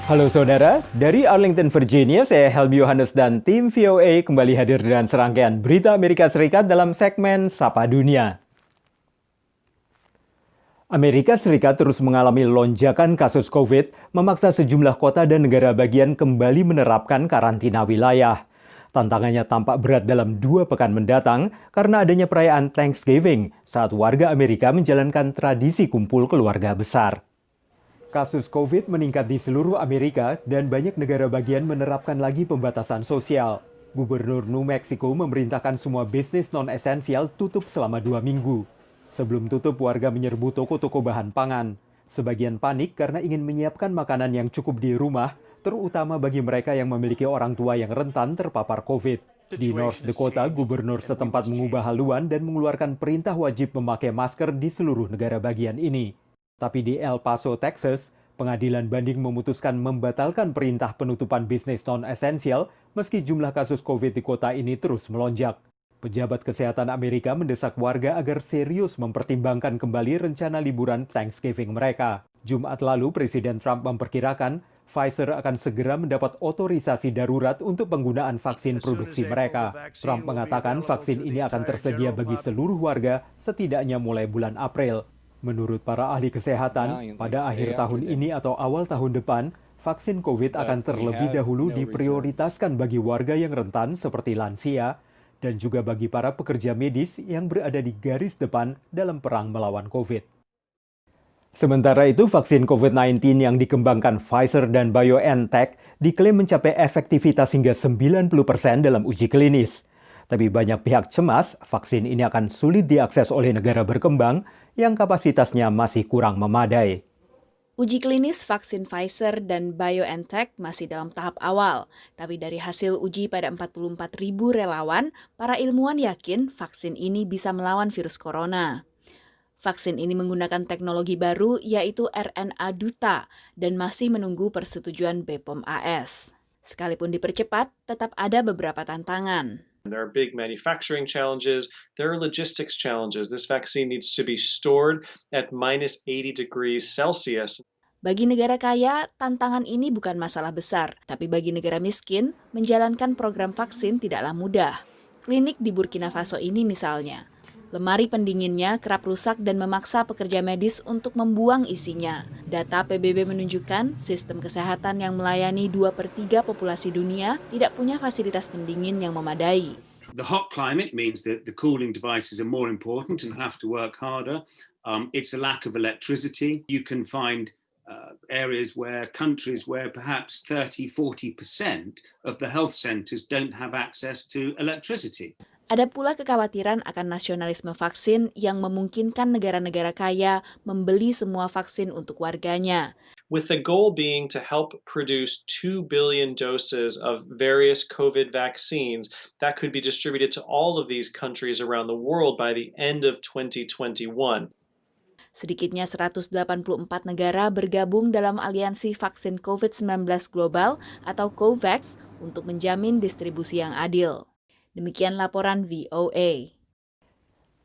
Halo saudara, dari Arlington, Virginia, saya Helby Yohanes dan tim VOA kembali hadir dengan serangkaian berita Amerika Serikat dalam segmen Sapa Dunia. Amerika Serikat terus mengalami lonjakan kasus COVID, memaksa sejumlah kota dan negara bagian kembali menerapkan karantina wilayah. Tantangannya tampak berat dalam 2 pekan mendatang karena adanya perayaan Thanksgiving saat warga Amerika menjalankan tradisi kumpul keluarga besar. Kasus COVID meningkat di seluruh Amerika dan banyak negara bagian menerapkan lagi pembatasan sosial. Gubernur New Mexico memerintahkan semua bisnis non-esensial tutup selama 2 minggu. Sebelum tutup, warga menyerbu toko-toko bahan pangan. Sebagian panik karena ingin menyiapkan makanan yang cukup di rumah, terutama bagi mereka yang memiliki orang tua yang rentan terpapar COVID. Di North Dakota, gubernur setempat mengubah haluan dan mengeluarkan perintah wajib memakai masker di seluruh negara bagian ini. Tapi di El Paso, Texas, pengadilan banding memutuskan membatalkan perintah penutupan bisnis non-esensial meski jumlah kasus COVID di kota ini terus melonjak. Pejabat kesehatan Amerika mendesak warga agar serius mempertimbangkan kembali rencana liburan Thanksgiving mereka. Jumat lalu, Presiden Trump memperkirakan Pfizer akan segera mendapat otorisasi darurat untuk penggunaan vaksin produksi mereka. Trump mengatakan vaksin ini akan tersedia bagi seluruh warga setidaknya mulai bulan April. Menurut para ahli kesehatan, pada akhir tahun ini atau awal tahun depan, vaksin COVID akan terlebih dahulu diprioritaskan bagi warga yang rentan seperti lansia dan juga bagi para pekerja medis yang berada di garis depan dalam perang melawan COVID. Sementara itu, vaksin COVID-19 yang dikembangkan Pfizer dan BioNTech diklaim mencapai efektivitas hingga 90% dalam uji klinis. Tapi banyak pihak cemas vaksin ini akan sulit diakses oleh negara berkembang yang kapasitasnya masih kurang memadai. Uji klinis vaksin Pfizer dan BioNTech masih dalam tahap awal, tapi dari hasil uji pada 44.000 relawan, para ilmuwan yakin vaksin ini bisa melawan virus corona. Vaksin ini menggunakan teknologi baru yaitu RNA duta dan masih menunggu persetujuan BPOM AS. Sekalipun dipercepat, tetap ada beberapa tantangan. There are big manufacturing challenges. There are logistics challenges. This vaccine needs to be stored at minus 80 degrees Celsius. Bagi negara kaya, tantangan ini bukan masalah besar. Tapi bagi negara miskin, menjalankan program vaksin tidaklah mudah. Klinik di Burkina Faso ini misalnya. Lemari pendinginnya kerap rusak dan memaksa pekerja medis untuk membuang isinya. Data PBB menunjukkan sistem kesehatan yang melayani 2/3 populasi dunia tidak punya fasilitas pendingin yang memadai. The hot climate means that the cooling devices are more important and have to work harder. It's a lack of electricity. You can find countries where perhaps 30-40% of the health centers don't have access to electricity. Ada pula kekhawatiran akan nasionalisme vaksin yang memungkinkan negara-negara kaya membeli semua vaksin untuk warganya. With the goal being to help produce 2 billion doses of various COVID vaccines that could be distributed to all of these countries around the world by the end of 2021. Sedikitnya 184 negara bergabung dalam aliansi vaksin COVID-19 global atau COVAX untuk menjamin distribusi yang adil. Demikian laporan VOA.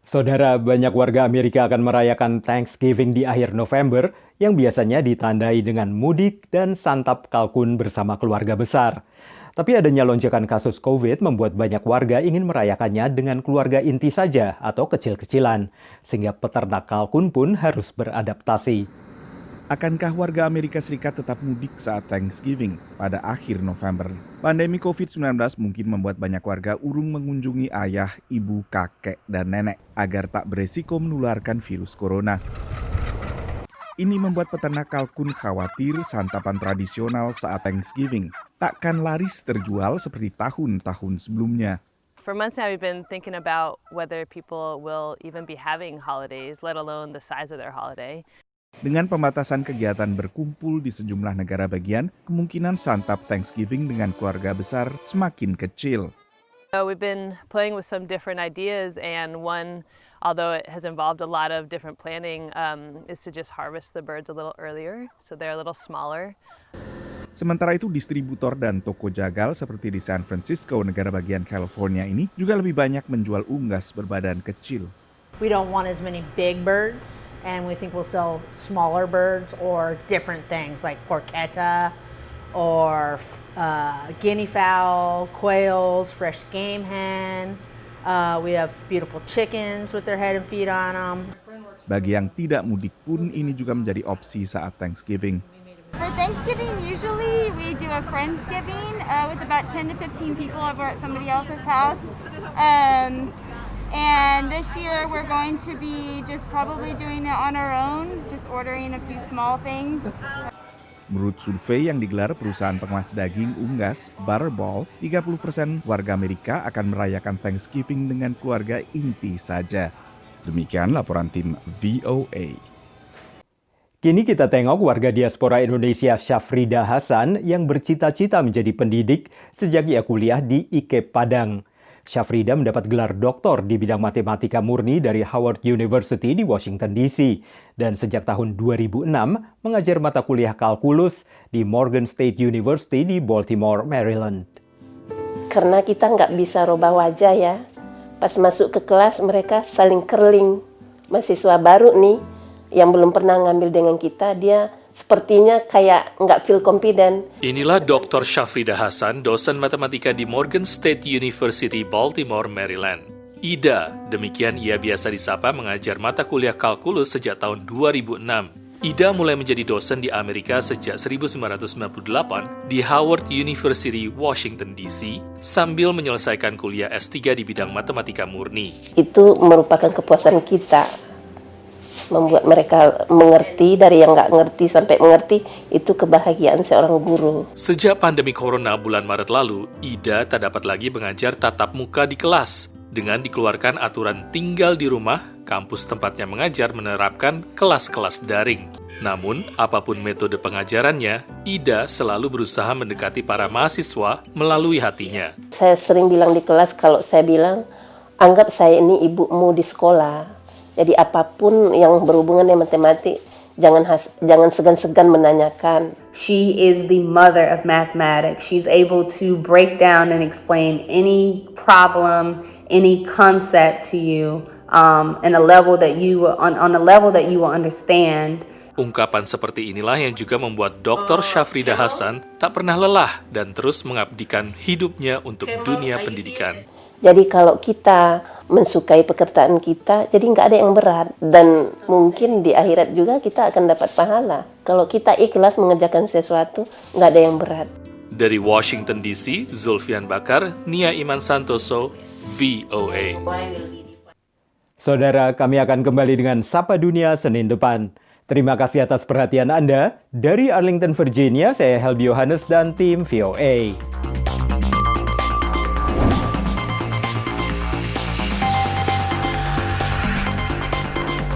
Saudara, banyak warga Amerika akan merayakan Thanksgiving di akhir November yang biasanya ditandai dengan mudik dan santap kalkun bersama keluarga besar. Tapi adanya lonjakan kasus COVID membuat banyak warga ingin merayakannya dengan keluarga inti saja atau kecil-kecilan, sehingga peternak kalkun pun harus beradaptasi. Akankah warga Amerika Serikat tetap mudik saat Thanksgiving pada akhir November? Pandemi COVID-19 mungkin membuat banyak warga urung mengunjungi ayah, ibu, kakek, dan nenek agar tak beresiko menularkan virus corona. Ini membuat peternak kalkun khawatir santapan tradisional saat Thanksgiving takkan laris terjual seperti tahun-tahun sebelumnya. For months now, we've been thinking about whether people will even be having holidays, let alone the size of their holiday. Dengan pembatasan kegiatan berkumpul di sejumlah negara bagian, kemungkinan santap Thanksgiving dengan keluarga besar semakin kecil. We've been playing with some different ideas, and one, although it has involved a lot of different planning, is to just harvest the birds a little earlier, so they're a little smaller. Sementara itu, distributor dan toko jagal seperti di San Francisco, negara bagian California ini, juga lebih banyak menjual unggas berbadan kecil. We don't want as many big birds, and we think we'll sell smaller birds or different things like porchetta or guinea fowl, quails, fresh game hen. We have beautiful chickens with their head and feet on them. Bagi yang tidak mudik pun ini juga menjadi opsi saat Thanksgiving. For Thanksgiving, usually we do a Friendsgiving with about 10 to 15 people over at somebody else's house. And this year we're going to be just probably doing it on our own, just ordering a few small things. Menurut survei yang digelar perusahaan pengemas daging unggas Butterball, 30% warga Amerika akan merayakan Thanksgiving dengan keluarga inti saja. Demikian laporan tim VOA. Kini kita tengok warga diaspora Indonesia Syafrida Hasan yang bercita-cita menjadi pendidik sejak ia kuliah di IKEP Padang. Syafrida mendapat gelar doktor di bidang matematika murni dari Howard University di Washington DC dan sejak tahun 2006 mengajar mata kuliah kalkulus di Morgan State University di Baltimore, Maryland. Karena kita nggak bisa rubah wajah ya. Pas masuk ke kelas mereka saling curling. Mahasiswa baru nih yang belum pernah ngambil dengan kita, dia sepertinya kayak nggak feel confident. Inilah Dr. Syafrida Hasan, dosen matematika di Morgan State University, Baltimore, Maryland. Ida, demikian ia biasa disapa, mengajar mata kuliah kalkulus sejak tahun 2006. Ida mulai menjadi dosen di Amerika sejak 1998 di Howard University, Washington DC, sambil menyelesaikan kuliah S3 di bidang matematika murni. Itu merupakan kepuasan kita. Membuat mereka mengerti, dari yang nggak ngerti sampai mengerti, itu kebahagiaan seorang guru. Sejak pandemi corona bulan Maret lalu, Ida tak dapat lagi mengajar tatap muka di kelas. Dengan dikeluarkan aturan tinggal di rumah, kampus tempatnya mengajar menerapkan kelas-kelas daring. Namun, apapun metode pengajarannya, Ida selalu berusaha mendekati para mahasiswa melalui hatinya. Saya sering bilang di kelas, kalau saya bilang, anggap saya ini ibumu di sekolah. Jadi apapun yang berhubungan dengan matematik, jangan segan-segan menanyakan. She is the mother of mathematics. She's able to break down and explain any problem, any concept to you in a level that you on a level that you will understand. Ungkapan seperti inilah yang juga membuat Dr. Syafrida Hasan tak pernah lelah dan terus mengabdikan hidupnya untuk dunia pendidikan. Jadi kalau kita mensukai pekerjaan kita, jadi nggak ada yang berat. Dan mungkin di akhirat juga kita akan dapat pahala. Kalau kita ikhlas mengerjakan sesuatu, nggak ada yang berat. Dari Washington DC, Zulfian Bakar, Nia Iman Santoso, VOA. Saudara, kami akan kembali dengan Sapa Dunia Senin depan. Terima kasih atas perhatian Anda. Dari Arlington, Virginia, saya Helby Yohanes dan tim VOA.